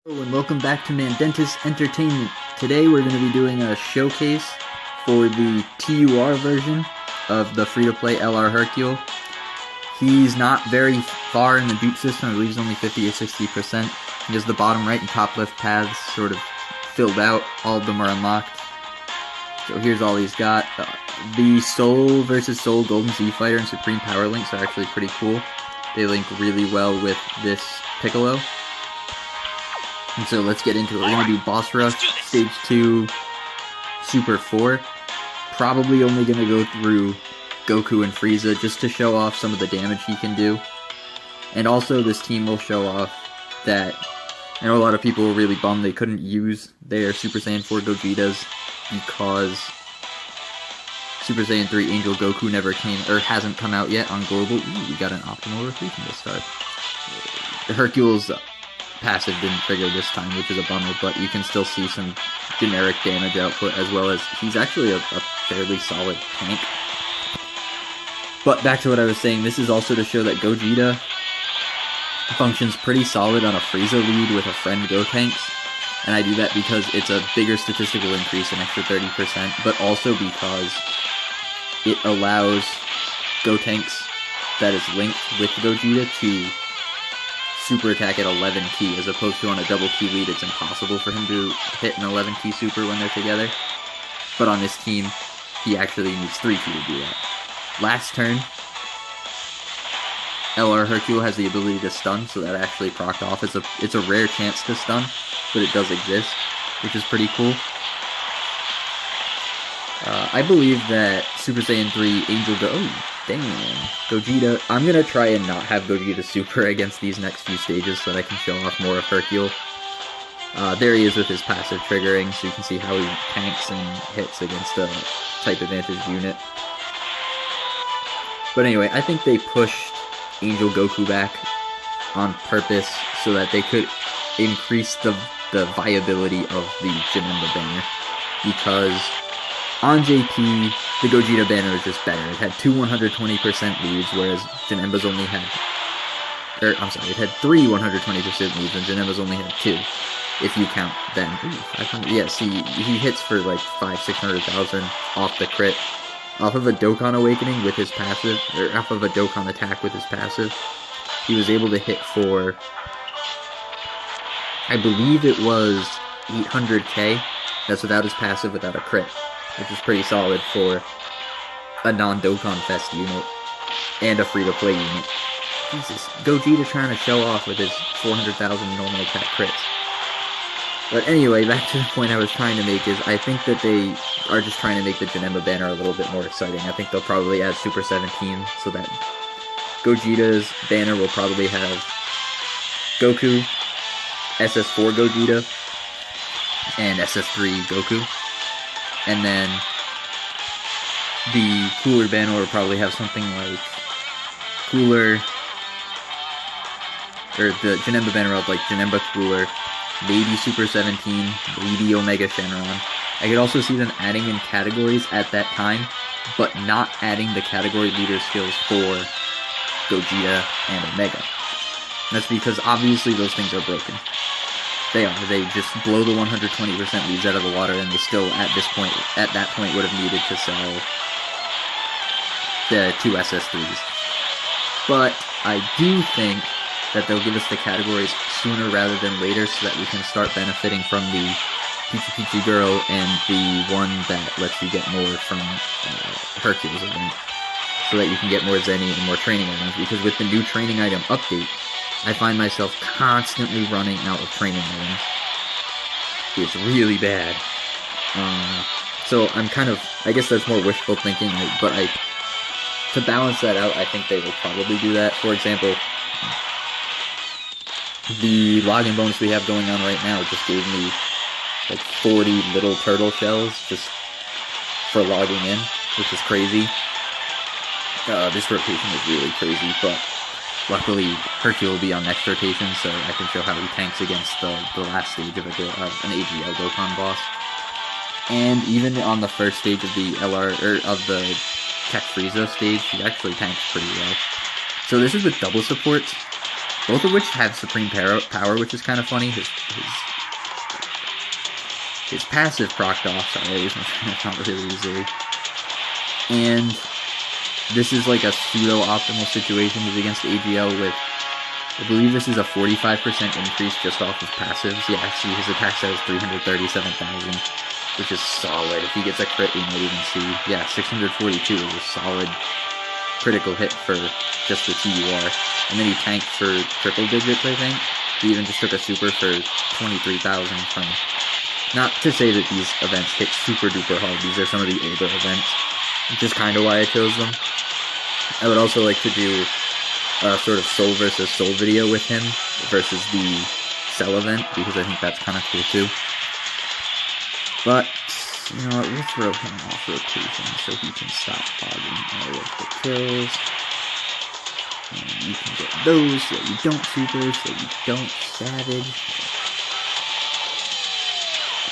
Hello and welcome back to Mandentis Entertainment. Today we're going to be doing a showcase for the TUR version of the free-to-play LR Hercule. He's not very far in the dupe system, I believe he's only 50 or 60%. He has the bottom right and top left paths sort of filled out, all of them are unlocked. So here's all he's got. The Soul vs. Soul Golden Z Fighter and Supreme Power Links are actually pretty cool. They link really well with this Piccolo. And so let's get into it. We're going to do Boss Rush, Stage 2, Super 4. Probably only going to go through Goku and Frieza just to show off some of the damage he can do. And also this team will show off that I know a lot of people were really bummed they couldn't use their Super Saiyan 4 Gogetas because Super Saiyan 3 Angel Goku never came, or hasn't come out yet on Global. Ooh, we got an optimal rotation this time. Hercule's passive didn't trigger this time, which is a bummer, but you can still see some generic damage output, as well as he's actually a fairly solid tank. But back to what I was saying, this is also to show that Gogeta functions pretty solid on a Frieza lead with a friend Gotenks, and I do that because it's a bigger statistical increase, an extra 30%, but also because it allows Gotenks that is linked with Gogeta to super attack at 11 key, as opposed to on a double key lead, it's impossible for him to hit an 11 key super when they're together. But on this team, he actually needs 3 key to do that. Last turn, LR Hercule has the ability to stun, so that actually procced off. It's a rare chance to stun, but it does exist, which is pretty cool. I believe that Super Saiyan 3 Angel Gogeta, I'm gonna try and not have Gogeta Super against these next few stages so that I can show off more of Hercule. There he is with his passive triggering, so you can see how he tanks and hits against a type advantage unit. But anyway, I think they pushed Angel Goku back on purpose so that they could increase the viability of the Janemba banner, because on JP, the Gogeta banner is just better. It had two 120% leads, whereas Janemba's only had... it had three 120% leads, and Janemba's only had 2, if you count them. Ooh, 500, yeah, see, he hits for like 500,000-600,000 off the crit. Off of a Dokkan Awakening with his passive, or off of a Dokkan attack with his passive, he was able to hit for, I believe it was 800k. That's without his passive, without a crit, which is pretty solid for a non-Dokkan Fest unit, and a free-to-play unit. Jesus, Gogeta trying to show off with his 400,000 normal attack crits. But anyway, back to the point I was trying to make is, I think that they are just trying to make the Janemba banner a little bit more exciting. I think they'll probably add Super 17, so that Gogeta's banner will probably have Goku, SS4 Gogeta, and SS3 Goku. And then the Cooler banner will probably have something like Cooler, or the Janemba banner will have like Janemba Cooler, maybe Super 17, maybe Omega Shenron. I could also see them adding in categories at that time, but not adding the category leader skills for Gogeta and Omega. And that's because obviously those things are broken. They are. They just blow the 120% leads out of the water, and they still, at that point, would have needed to sell the 2 SS3s. But I do think that they'll give us the categories sooner rather than later, so that we can start benefiting from the Pichu Pichu Girl and the one that lets you get more from Hercule's event, so that you can get more Zenny and more training items. Because with the new training item update, I find myself constantly running out of training items. It's really bad. So I'm kind of, I guess that's more wishful thinking, but to balance that out, I think they will probably do that. For example, the login bonus we have going on right now just gave me like 40 little turtle shells just for logging in, which is crazy. This rotation is really crazy, but luckily Hercule will be on next rotation, so I can show how he tanks against the last stage of an AGL Dokkan boss. And even on the first stage of the of the Tech Frieza stage, he actually tanks pretty well. So this is with double supports. both of which have supreme power, which is kind of funny. His passive procced off, sorry, it's not really easily. And this is like a pseudo-optimal situation. He's against AGL with, I believe this is a 45% increase just off of passives. Yeah, see, his attack set is 337,000, which is solid. If he gets a crit, we might even see, yeah, 642 is a solid critical hit for just the TUR. And then he tanked for triple digits, I think. He even just took a super for 23,000 from... Not to say that these events hit super duper hard. These are some of the older events, which is kind of why I chose them. I would also like to do a sort of soul versus soul video with him versus the Cell event, because I think that's kind of cool too. But, you know what, we'll throw him off rotation so he can stop hogging all of the kills. And you can get those so you don't super, so you don't savage.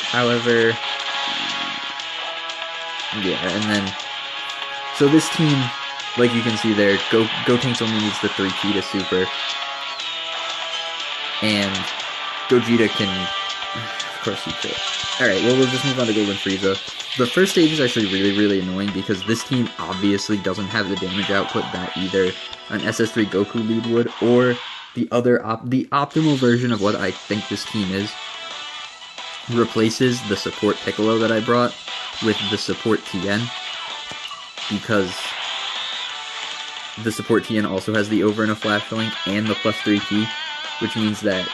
However, yeah, and then, so this team, like you can see there, Gotenks only needs the 3 key to super, and Gogeta can, of course he could. Alright, well we'll just move on to Golden Frieza. The first stage is actually really annoying because this team obviously doesn't have the damage output that either an SS3 Goku lead would, or the other, the optimal version of what I think this team is, replaces the support Piccolo that I brought with the support Tien, because the support Tien also has the over and a flash link and the +3 key, which means that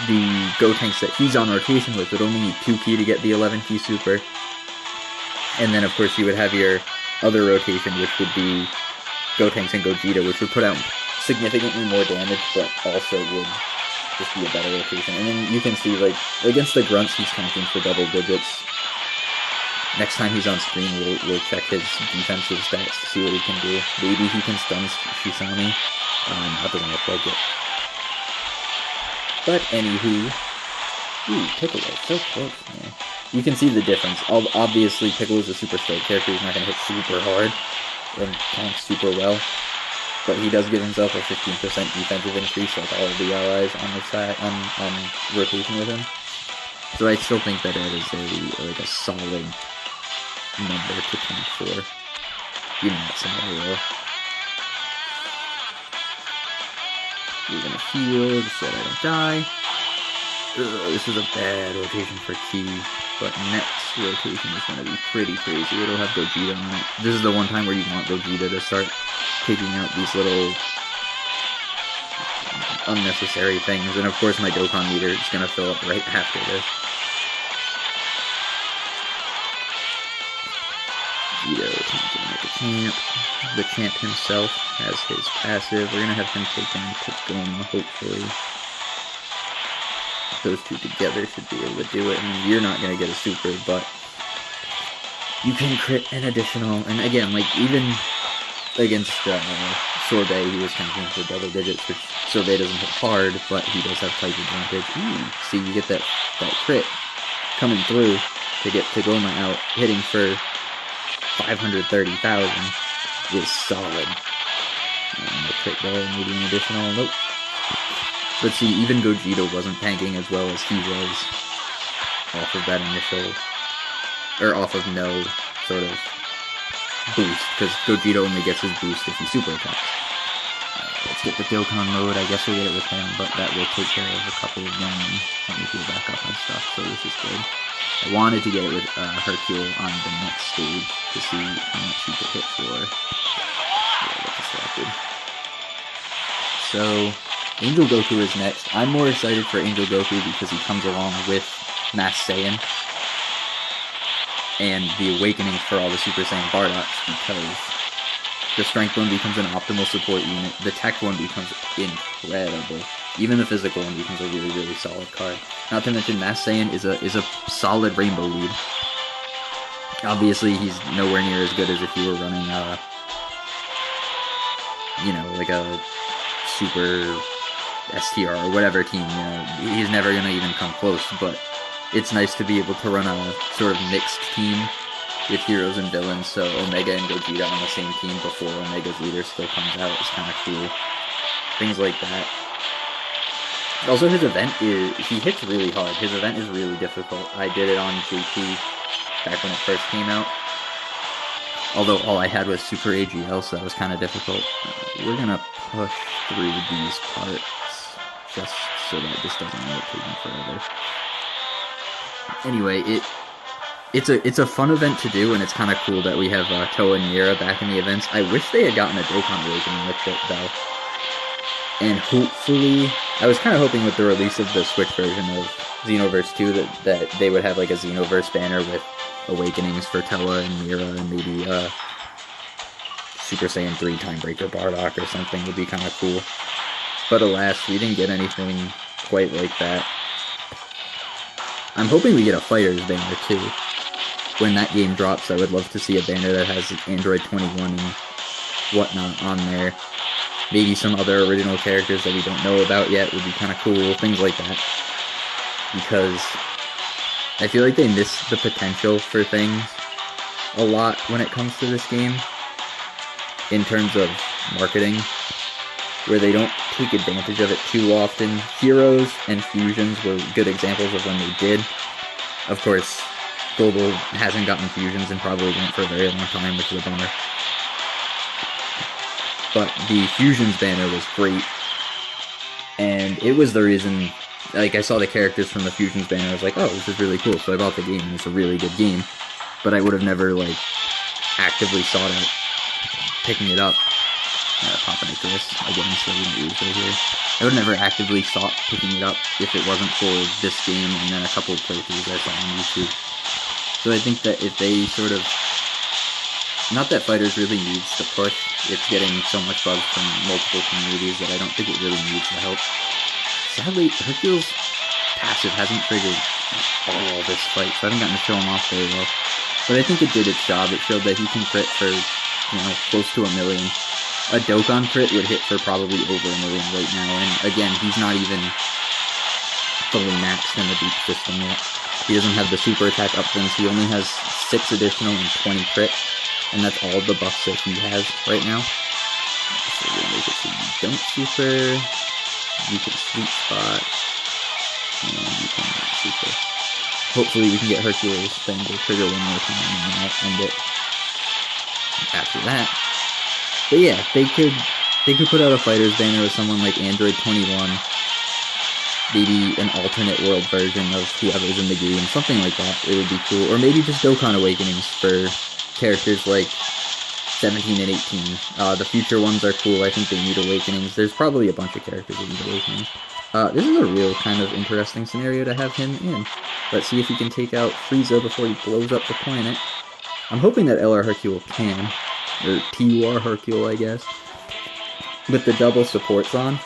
the Gotenks that he's on rotation with would only need 2 key to get the 11 key super, and then of course you would have your other rotation, which would be Gotenks and Gogeta, which would put out significantly more damage, but also would just be a better rotation. And then you can see, like, against the grunts, he's tanking for double digits. Next time he's on screen, we'll check his defensive stats to see what he can do. Maybe he can stun Shisami. That doesn't look like it. But anywho, ooh, Piccolo, so close, man. You can see the difference. Obviously, Piccolo's a super straight character. He's not going to hit super hard and tank super well. But he does give himself a 15% defensive increase, like all of the allies on the side, on rotation with him. So I still think that it is a solid number to tank for, in that scenario. We're gonna heal just so that I don't die. Ugh, this is a bad rotation for Ki, but next rotation is gonna be pretty crazy. It'll have Gogeta on it. This is the one time where you want Gogeta to start taking out these little unnecessary things, and of course my Dokkan meter is going to fill up right after this. Vito tanking like a champ. The champ himself has his passive. We're going to have him take down Pokemon, hopefully. Those two together should be able to do it. I mean, you're not going to get a super, but you can crit an additional, and again, like, even against Sorbet, he was tanking for double digits, which Sorbet doesn't hit hard, but he does have type advantage. Ooh, see, you get that crit coming through to get Tagoma out, hitting for 530,000 is solid. And the crit there, needing additional, nope. But see, even Gogeta wasn't tanking as well as he was off of that initial, or off of no sort of boost, because Gogeta only gets his boost if he super attacks. Let's get the Dokkan mode. I guess we'll get it with him, but that will take care of a couple of them and let me heal back up and stuff, so this is good. I wanted to get it with Hercule on the next stage to see how much he could hit for. Yeah, I got distracted. So, Angel Goku is next. I'm more excited for Angel Goku because he comes along with Masked Saiyan and the awakening for all the Super Saiyan Bardoks, because the strength one becomes an optimal support unit, the tech one becomes incredible, even the physical one becomes a really solid card. Not to mention Masked Saiyan is a solid rainbow lead. Obviously he's nowhere near as good as if you were running you know, like a super STR or whatever team, you know, he's never gonna even come close, but it's nice to be able to run a sort of mixed team with heroes and villains, so Omega and Gogeta on the same team before Omega's leader still comes out is kind of cool. things like that. Also, his event he hits really hard. His event is really difficult. I did it on JP back when it first came out. Although all I had was Super AGL, so that was kind of difficult. We're gonna push through these parts just so that this doesn't end up taking forever. Anyway, it's a fun event to do, and it's kind of cool that we have Toa and Mira back in the events. I wish they had gotten a Dokkan Awakening with it, though. And hopefully, I was kind of hoping with the release of the Switch version of Xenoverse 2 that they would have like a Xenoverse banner with Awakenings for Toa and Mira, and maybe Super Saiyan 3 Timebreaker Bardock or something would be kind of cool. But alas, we didn't get anything quite like that. I'm hoping we get a Fighters banner too. When that game drops, I would love to see a banner that has Android 21 and whatnot on there. Maybe some other original characters that we don't know about yet would be kind of cool, things like that. Because I feel like they miss the potential for things a lot when it comes to this game, in terms of marketing, where they don't take advantage of it too often. Heroes and Fusions were good examples of when they did. Of course, Global hasn't gotten Fusions and probably won't for a very long time, which is a bummer. But the Fusions banner was great, and it was the reason, like, I saw the characters from the Fusions banner, I was like, oh, this is really cool, so I bought the game, and it's a really good game, but I would have never, like, actively sought out picking it up. Popping into this again, so we don't use it here. I would have never actively sought picking it up if it wasn't for this game and then a couple of playthroughs I saw on YouTube. So I think that if they sort of, not that Fighters really needs the push, it's getting so much buzz from multiple communities that I don't think it really needs the help. Sadly, Hercule's passive hasn't triggered all this fight, so I haven't gotten to show him off very well. But I think it did its job. It showed that he can crit for, you know, close to 1 million. A Dokkan crit would hit for probably over 1 million right now, and again, he's not even fully maxed in the deep system yet. He doesn't have the super attack upgrades. He only has 6 additional and 20 crit, and that's all the buffs that he has right now. So we're gonna make it so you don't super, you can sweet spot, and you can super. Hopefully we can get Hercule's thing to trigger one more time, and then I'll end it after that. But yeah, they could put out a Fighters banner with someone like Android 21, maybe an alternate world version of whoever's in the game, something like that. It would be cool. Or maybe just Dokkan Awakenings for characters like 17 and 18. The future ones are cool. I think they need Awakenings. There's probably a bunch of characters that need Awakenings. This is a real kind of interesting scenario to have him in. Let's see if he can take out Frieza before he blows up the planet. I'm hoping that LR Hercule can. Or TUR Hercule, I guess. With the double supports on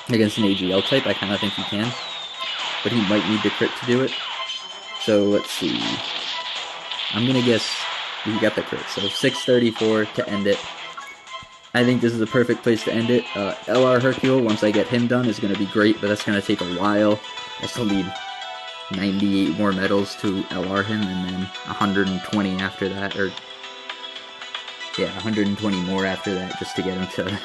against an AGL type, I kind of think he can. But he might need the crit to do it. So let's see. I'm gonna guess he got the crit. So 634 to end it. I think this is a perfect place to end it. LR Hercule, once I get him done, is gonna be great, but that's gonna take a while. I still need 98 more medals to LR him, and then 120 after that, or yeah, 120 more after that just to get him to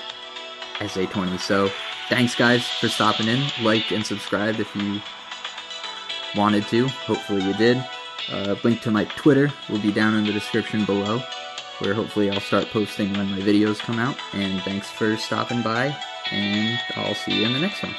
SA20. So, thanks guys for stopping in. Like and subscribe if you wanted to. Hopefully you did. Link to my Twitter will be down in the description below, where hopefully I'll start posting when my videos come out. And thanks for stopping by, and I'll see you in the next one.